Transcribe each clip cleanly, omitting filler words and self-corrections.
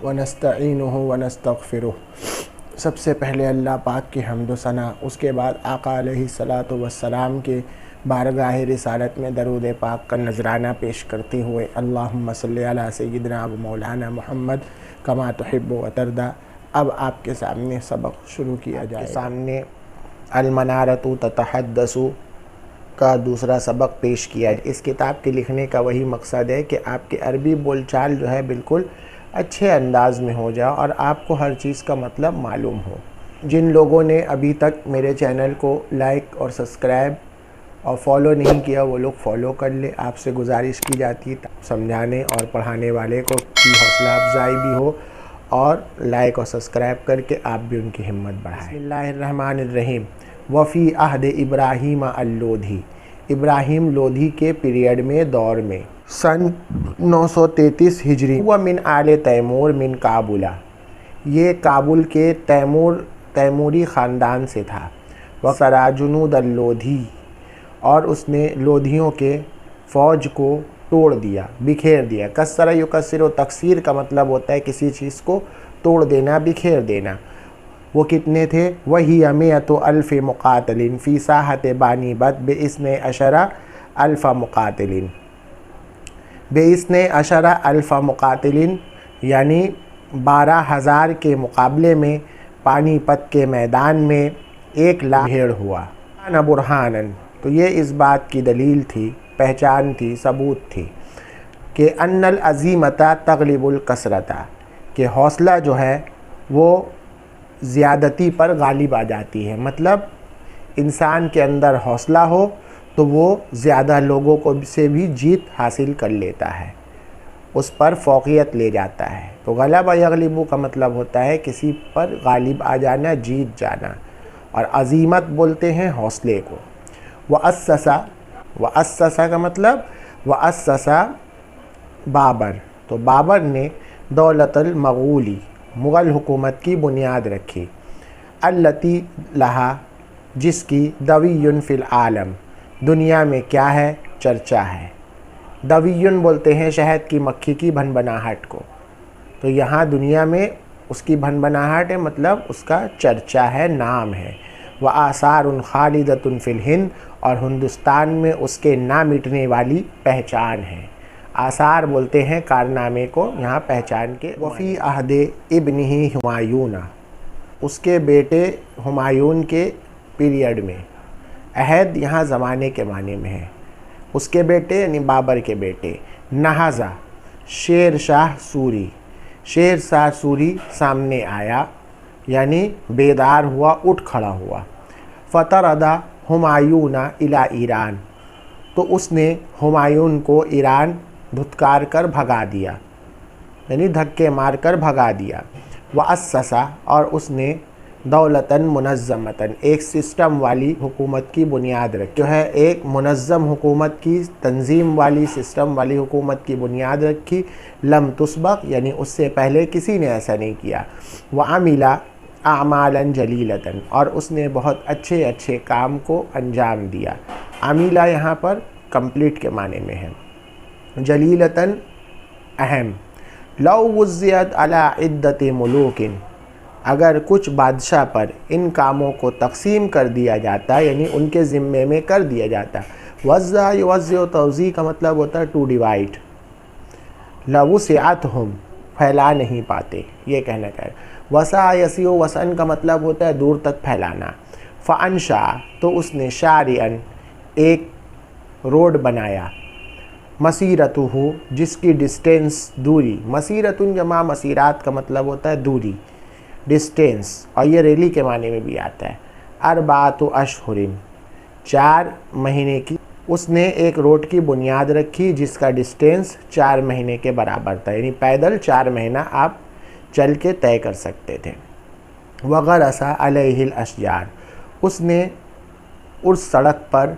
ونستعینہ ونستغفرہ۔ سب سے پہلے اللہ پاک کی حمد و ثنا، اس کے بعد آقا علیہ الصلاۃ والسلام کے بارگاہ رسالت میں درود پاک کا نذرانہ پیش کرتے ہوئے اللہم صلی علی سیدنا و مولانا محمد کما تحب و ترضی۔ اب آپ کے سامنے سبق شروع کیا جائے۔ سامنے المنارۃ تتحدث کا دوسرا سبق پیش کیا ہے۔ اس کتاب کے لکھنے کا وہی مقصد ہے کہ آپ کے عربی بول چال جو ہے بالکل اچھے انداز میں ہو جائے اور آپ کو ہر چیز کا مطلب معلوم ہو۔ جن لوگوں نے ابھی تک میرے چینل کو لائک اور سبسکرائب اور فالو نہیں کیا وہ لوگ فالو کر لے۔ آپ سے گزارش کی جاتی ہے سمجھانے اور پڑھانے والے کو کی حوصلہ افزائی بھی ہو، اور لائک اور سبسکرائب کر کے آپ بھی ان کی ہمت بڑھائیں۔ بسم اللہ الرحمن الرحیم۔ وفی عہد ابراہیم اللودھی، ابراہیم لودھی کے پیریڈ میں دور میں سن 933 ہجری۔ وہ من آل تیمور من کابل، یہ کابل کے تیموری خاندان سے تھا۔ وَسَرَى جُنُودَ اللودھی، اور اس نے لودھیوں کے فوج کو توڑ دیا، بکھیر دیا۔ کسر یکسر و تکسیر کا مطلب ہوتا ہے کسی چیز کو توڑ دینا، بکھیر دینا۔ وہ کتنے تھے؟ وَهِيَ مِئَةُ أَلْفِ مُقَاتِلٍ فِي سَاحَةِ بَنِي بَدْ بِإِثْنَيْ عَشَرَ أَلْفَ مُقَاتِلٍ۔ بِإِثْنَيْ عَشَرَ أَلْفَ مُقَاتِلٍ یعنی 12,000 کے مقابلے میں پانی پت کے میدان میں 1,00,000 بھیڑ ہوا۔ کان برہانن، تو یہ اس بات کی دلیل تھی، پہچان تھی، ثبوت تھی کہ ان العزیمۃ تغلب الکثرۃ، کہ حوصلہ جو ہے وہ زیادتی پر غالب آ جاتی ہے۔ مطلب انسان کے اندر حوصلہ ہو تو وہ زیادہ لوگوں کو سے بھی جیت حاصل کر لیتا ہے، اس پر فوقیت لے جاتا ہے۔ تو غلبہ یغلب کا مطلب ہوتا ہے کسی پر غالب آ جانا، جیت جانا، اور عزیمت بولتے ہیں حوصلے کو۔ وَأَسَّسَ کا مطلب وَأَسَّسَ بابر، تو بابر نے دولت المغولی، مغل حکومت کی بنیاد رکھی۔ التی لہا، جس کی دوی فی العالم، دنیا میں کیا ہے؟ چرچا ہے۔ دوی بولتے ہیں شہد کی مکھی کی بھنبھناہٹ کو، تو یہاں دنیا میں اس کی بھنبھناہٹ ہے، مطلب اس کا چرچا ہے، نام ہے۔ وآثار خالدۃ فی الہند، اور ہندوستان میں اس کے نہ مٹنے والی پہچان ہے۔ آثار بولتے ہیں کارنامے کو، یہاں پہچان کے۔ وفی عہد ابنہ ہمایون، اس کے بیٹے ہمایون کے پیریڈ میں، عہد یہاں زمانے کے معنی میں ہے، اس کے بیٹے یعنی بابر کے بیٹے۔ نہضہ، شیر شاہ سوری، شیر شاہ سوری سامنے آیا یعنی بیدار ہوا، اٹھ کھڑا ہوا۔ فطرد ہمایون الی ایران، تو اس نے ہمایون کو ایران دھتکار کر بھگا دیا، یعنی دھکے مار کر بھگا دیا۔ وَأَسَّسَ، اور اس نے دولتاً منظمتاً، ایک سسٹم والی حکومت کی بنیاد رکھی، جو ہے ایک منظم حکومت کی، تنظیم والی، سسٹم والی حکومت کی بنیاد رکھی۔ لم تسبق، یعنی اس سے پہلے کسی نے ایسا نہیں کیا۔ وَعَمِلَ اعمالاً جلیلۃً، اور اس نے بہت اچھے اچھے کام کو انجام دیا۔ عاملہ یہاں پر کمپلیٹ کے معنی میں ہے، جلیلۃً اہم۔ لو وزعت علی عدۃ ملوک، اگر کچھ بادشاہ پر ان کاموں کو تقسیم کر دیا جاتا، یعنی ان کے ذمے میں کر دیا جاتا۔ وزع یوزع، توزیع کا مطلب ہوتا ہے ٹو ڈیوائڈ۔ لوسعتہم، پھیلا نہیں پاتے، یہ کہنا ہے۔ وسع یسع، وسعن کا مطلب ہوتا ہے دور تک پھیلانا۔ فانشا، تو اس نے شارعاً، ایک روڈ بنایا۔ مسیرتہ، جس کی ڈسٹینس، دوری۔ مسیرتن جمع مسیرات کا مطلب ہوتا ہے دوری، ڈسٹینس، اور یہ ریلی کے معنی میں بھی آتا ہے۔ اربعۃ اشہر، 4 مہینے کی، اس نے ایک روڈ کی بنیاد رکھی جس کا ڈسٹینس 4 مہینے کے برابر تھا، یعنی پیدل 4 مہینہ آپ چل کے طے کر سکتے تھے۔ وغرس علیہ الاشجار، اس نے اس سڑک پر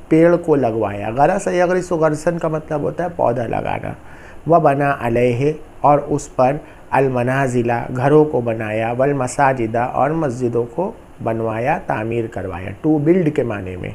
پیڑ کو لگوایا۔ غرس یغرس غرسن کا مطلب ہوتا ہے پودا لگانا۔ وبنا علیہ، اور اس پر المنازل، گھروں کو بنایا۔ والمساجد، اور مسجدوں کو بنوایا، تعمیر کروایا۔ ٹو بلڈ کے معنی میں،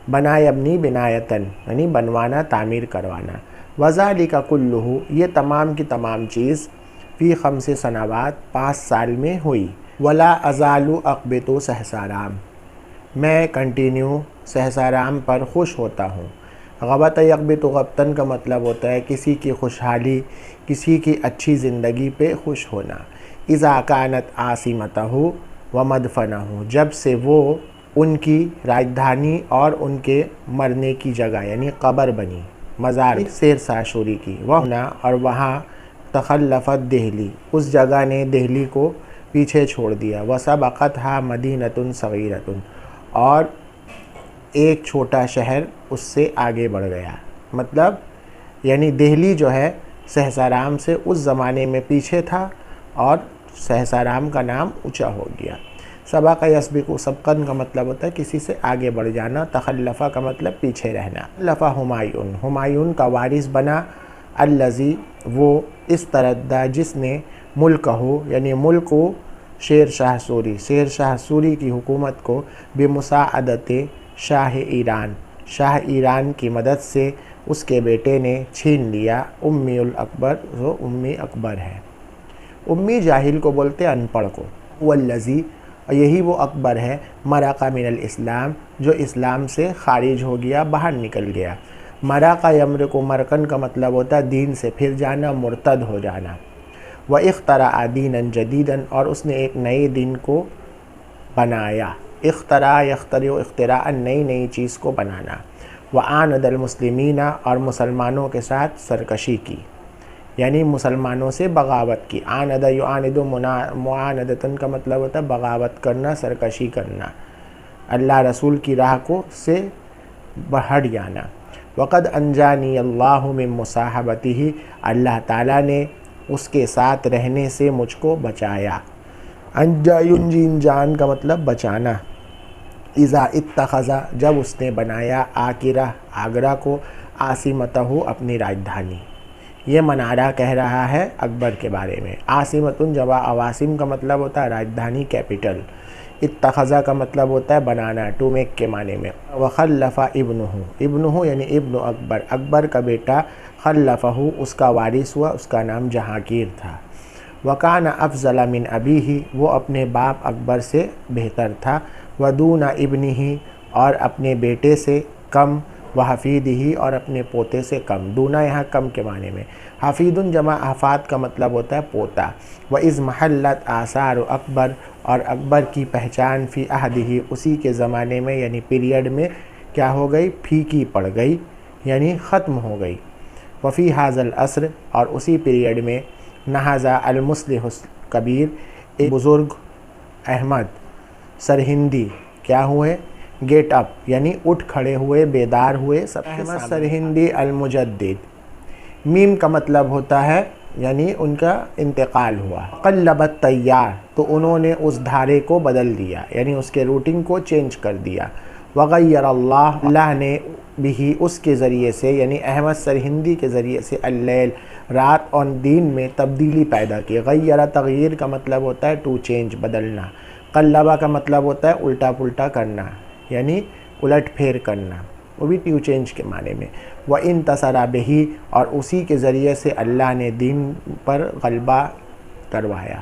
بنا یبنی بنایتن یعنی بنوانا، تعمیر کروانا۔ وذالک کلہ یہ تمام کی تمام چیز فی 5 سنوات 5 سال میں ہوئی۔ ولا ازال اقبط سہسارام میں کنٹینیو سہسارام پر خوش ہوتا ہوں۔ غبط یغبط غبطن کا مطلب ہوتا ہے کسی کی خوشحالی، کسی کی اچھی زندگی پہ خوش ہونا۔ اذا کانت عاصمتہ و مدفنہ جب سے وہ ان کی راجدھانی اور ان کے مرنے کی جگہ یعنی قبر بنی، مزار سیر ساشوری کی۔ وہنا اور وہاں تخلفت دہلی اس جگہ نے دہلی کو پیچھے چھوڑ دیا۔ وسبقتھا مدینۃ صغیرۃ اور ایک چھوٹا شہر اس سے آگے بڑھ گیا۔ مطلب یعنی دہلی جو ہے سہسارام سے اس زمانے میں پیچھے تھا اور سہسارام کا نام اونچا ہو گیا۔ سبق یسبق سبقن کا مطلب ہوتا ہے کسی سے آگے بڑھ جانا، تخلفہ کا مطلب پیچھے رہنا۔ تخلف ہمایون ہمایون کا وارث بنا، الذی وہ استردہ جس نے ملکہ یعنی ملک و شیر شاہ سوری شیر شاہ سوری کی حکومت کو بمساعدت شاہ ایران شاہ ایران کی مدد سے اس کے بیٹے نے چھین لیا۔ امی الاکبر جو امی اکبر ہے، امی جاہل کو بولتے ان پڑھ کو۔ والذی یہی وہ اکبر ہے مرق من الاسلام جو اسلام سے خارج ہو گیا، باہر نکل گیا۔ مرق یمرق مرکن کا مطلب ہوتا ہے دین سے پھر جانا، مرتد ہو جانا۔ واخترع دینا جدیدا اور اس نے ایک نئے دین کو بنایا۔ اخترع یخترع اختراعا نئی نئی چیز کو بنانا۔ وعاند المسلمین اور مسلمانوں کے ساتھ سرکشی کی یعنی مسلمانوں سے بغاوت کی۔ عاند یعاند معاندتن کا مطلب ہوتا ہے بغاوت کرنا، سرکشی کرنا، اللہ رسول کی راہ کو سے ہٹ جانا۔ وقد انجانی اللہ من مصاحبتہ اللہ تعالیٰ نے اس کے ساتھ رہنے سے مجھ کو بچایا۔ انجا ینجی انجان کا مطلب بچانا۔ اذا اتخذ جب اس نے بنایا آکرہ آگرہ کو عاصمتہ اپنی راجدھانی۔ یہ منارہ کہہ رہا ہے اکبر کے بارے میں۔ عاصمتن جمع عواصم کا مطلب ہوتا ہے راجدھانی، کیپٹل۔ اتخذہ کا مطلب ہوتا ہے بنانا، ٹو میک کے معنی میں۔ وخلف ابنہ یعنی ابن اکبر اکبر کا بیٹا، خلفہ اس کا وارث ہوا، اس کا نام جہانگیر تھا۔ وکان افضل من ابیہ وہ اپنے باپ اکبر سے بہتر تھا۔ ودون ابنہ اور اپنے بیٹے سے کم، وحفیدہ اور اپنے پوتے سے کم۔ دونا یہاں کم کے معنی میں۔ حفید جمع حفاد کا مطلب ہوتا ہے پوتا۔ وَإِذْ مَحَلَّتْ آثار اکبر اور اکبر کی پہچان فی عہدہ اسی کے زمانے میں یعنی پیریڈ میں کیا ہو گئی، پھیکی پڑ گئی یعنی ختم ہو گئی۔ وفی حاض العصر اور اسی پیریڈ میں نہضا المصلح الکبیر ایک بزرگ احمد سرہندی کیا ہوئے، گیٹ اپ یعنی اٹھ کھڑے ہوئے، بیدار ہوئے۔ احمد سرہندی المجدد میم کا مطلب ہوتا ہے یعنی ان کا انتقال ہوا۔ قلبت تیار تو انہوں نے اس دھارے کو بدل دیا یعنی اس کے روٹنگ کو چینج کر دیا۔ وغیر اللہ نے بھی اس کے ذریعے سے یعنی احمد سرہندی کے ذریعے سے اللیل رات اور دین میں تبدیلی پیدا کی۔ غیر تغییر کا مطلب ہوتا ہے ٹو چینج، بدلنا۔ قلبہ کا مطلب ہوتا ہے الٹا پلٹا کرنا یعنی الٹ پھیر کرنا، وہ بھی ٹو چینج کے معنی میں۔ وَانتصر بہ اور اسی کے ذریعے سے اللہ نے دین پر غلبہ کروایا۔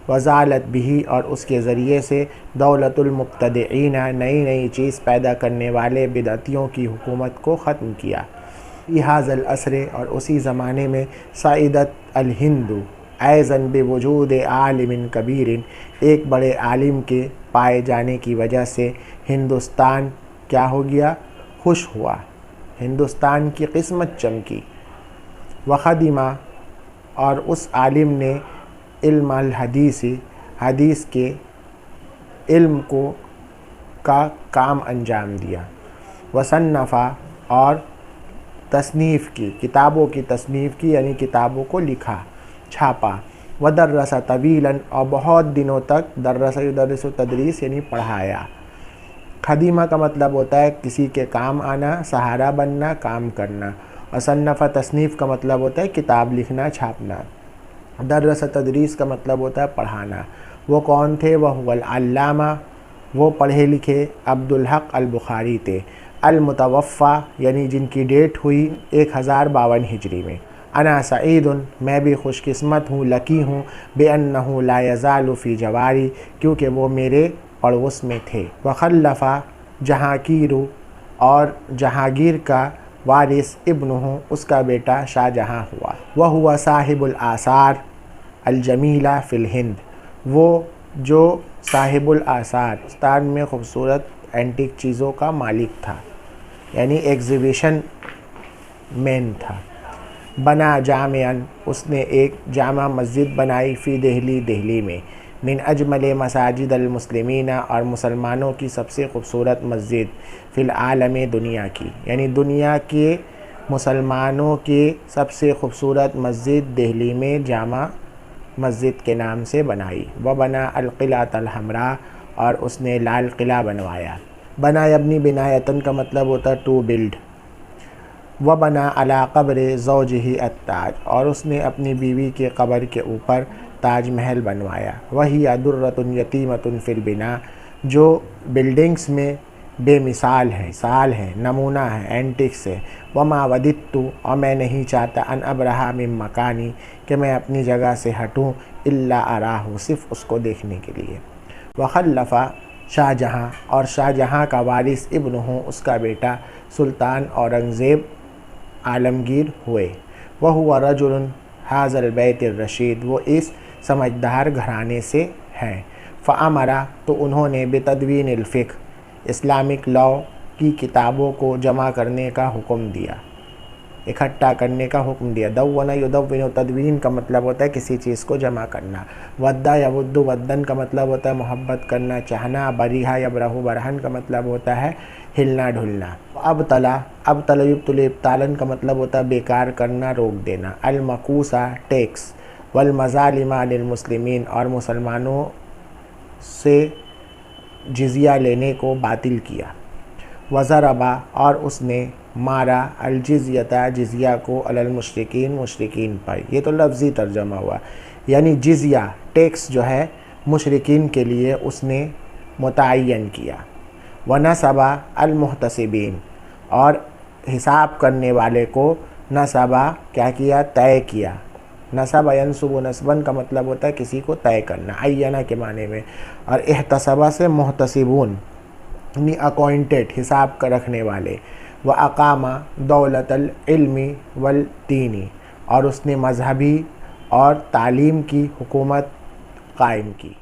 وزالت بہ اور اس کے ذریعے سے دولت المبتدعین نئی نئی چیز پیدا کرنے والے بدعتیوں کی حکومت کو ختم کیا۔ فی ھذا العصر اور اسی زمانے میں سعیدت الہند ایضاً بوجود عالم کبیر ایک بڑے عالم کے پائے جانے کی وجہ سے ہندوستان کیا ہو گیا، خوش ہوا، ہندوستان کی قسمت چمکی۔ وخدمہ اور اس عالم نے علم الحدیث حدیث کے علم کا کام انجام دیا۔ وصنفہ اور تصنیف کی، کتابوں کی تصنیف کی یعنی کتابوں کو لکھا، چھاپا۔ ودرس طویلا اور بہت دنوں تک، درس یدرس تدریس یعنی پڑھایا۔ خدیمہ کا مطلب ہوتا ہے کسی کے کام آنا، سہارا بننا، کام کرنا۔ اور صنف تصنیف کا مطلب ہوتا ہے کتاب لکھنا، چھاپنا۔ درس تدریس کا مطلب ہوتا ہے پڑھانا۔ وہ کون تھے؟ وہ العلامہ وہ پڑھے لکھے عبدالحق البخاری تھے۔ المتوفا یعنی جن کی ڈیٹ ہوئی 1052 ہجری میں۔ انا سعید میں بھی خوش قسمت ہوں، لکی ہوں، بأنہ لا یزال فی جواری کیونکہ وہ میرے پڑوس میں تھے۔ وخلفا جہانگیر اور جہانگیر کا وارث ابنہ اس کا بیٹا شاہ جہاں ہوا۔ وہو صاحب الآثار الجمیلہ فی الہند وہ جو صاحب الآثار ہندوستان میں خوبصورت اینٹک چیزوں کا مالک تھا، یعنی ایگزیبیشن مین تھا۔ بنا جامعاً اس نے ایک جامع مسجد بنائی فی دہلی میں، من اجمل مساجد المسلمین اور مسلمانوں کی سب سے خوبصورت مسجد، فی العالم دنیا کی، یعنی دنیا کے مسلمانوں کی سب سے خوبصورت مسجد دہلی میں جامع مسجد کے نام سے بنائی۔ وبنا القلعۃ الحمراء اور اس نے لال قلعہ بنوایا۔ بنا یبنی بنایتن کا مطلب ہوتا ہے ٹو بلڈ۔ وبنا علی قبر زوجہ التاج اور اس نے اپنی بیوی کے قبر کے اوپر تاج محل بنوایا۔ وہی درۃ یتیمۃ فی البناء جو بلڈنگز میں بے مثال ہے، مثال ہے، نمونہ ہے، اینٹکس ہے۔ وما وددت اور میں نہیں چاہتا ان ابرہا من مکانی کہ میں اپنی جگہ سے ہٹوں، الا اراہ صرف اس کو دیکھنے کے لیے۔ وخلفا شاہ جہاں اور شاہ جہاں کا وارث ابنہ اس کا بیٹا سلطان اورنگزیب عالمگیر ہوئے۔ وہو رجل ھذا البیت الرشید وہ اس سمجھدار گھرانے سے ہیں۔ فامرا تو انہوں نے بتدوین الفقہ اسلامک لاء کی کتابوں کو جمع کرنے کا حکم دیا، اکٹھا کرنے کا حکم دیا۔ دون یدون تدوین کا مطلب ہوتا ہے کسی چیز کو جمع کرنا۔ ودا یود ودن کا مطلب ہوتا ہے محبت کرنا، چاہنا۔ بریحہ یبرہ برہن کا مطلب ہوتا ہے ہلنا ڈھلنا۔ ابتلا یبتلی ابتالن کا مطلب ہوتا ہے بیکار کرنا، روک دینا۔ المقوسہ ٹیکس، والمظالم للمسلمین اور مسلمانوں سے جزیہ لینے کو باطل کیا۔ وضربا اور اس نے مارا الجزیہ جزیہ کو علی المشرکین مشرکین پر۔ یہ تو لفظی ترجمہ ہوا، یعنی جزیہ ٹیکس جو ہے مشرکین کے لیے اس نے متعین کیا۔ ونصبا المحتسبین اور حساب کرنے والے کو نصبا کیا کیا؟ طے کیا۔ نصب ینصب نصبن کا مطلب ہوتا ہے کسی کو طے کرنا، عینہ کے معنی میں۔ اور احتسبہ سے محتسبون یعنی اپوائنٹڈ، حساب کا رکھنے والے۔ وَأَقَامَ دَوْلَةَ الْعِلْمِ وَالدِّینِ اور اس نے مذہبی اور تعلیم کی حکومت قائم کی۔